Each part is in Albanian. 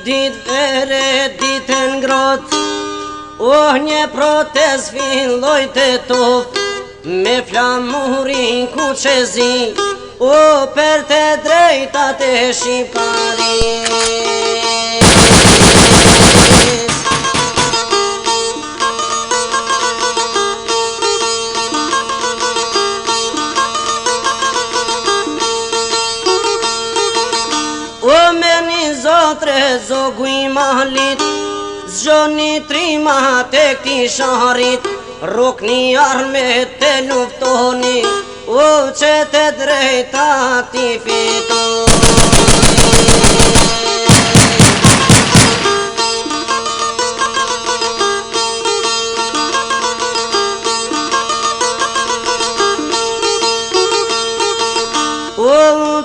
dit vere ditën ngrot, një protest filloj të toft, me flamurin ku qezi, për të drejtat e shqiptaris. Zotre zogu i malit, zgjoni trimat e këti sharit, rukni armet të luftoni, që të drejta ti fitoni.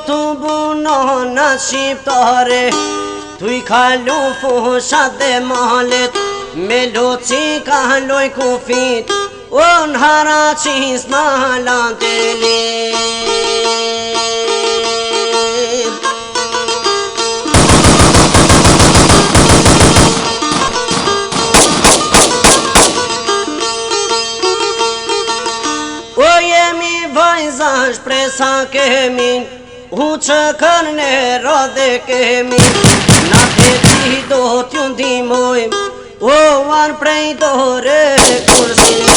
Të bunona shqiptare, tu i kalu fushat dhe malet, me loci kaloj kufit, në haraqis malan të lit. Jemi vajza shpresa kemi, që kërën e rodhe kemi, na këti do t'ju ndimojmë, arë prej dore kur sinjoj.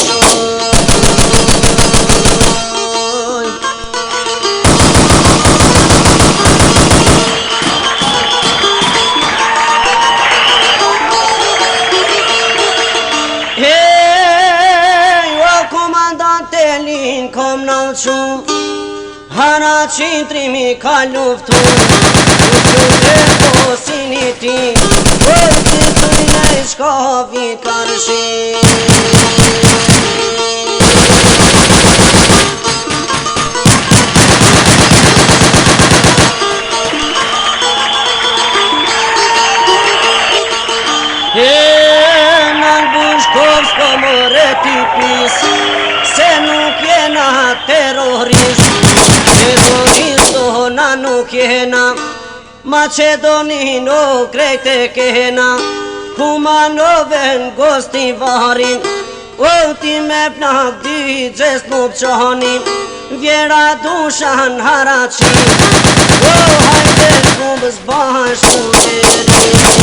Komandante linë kom nalqu, haraqin trimi ka luftu, të posin i ti, si tujnë e shkavi karshin. Në bushkov s'ko more tipis, se nuk jena terrorist, terroristona nuk jena, Macedonin o krejte kena, Kumanoven gosti varin, ti me pnak dy gjest më pëqani, vjera dushan haraqin, hajde kumbës bashku të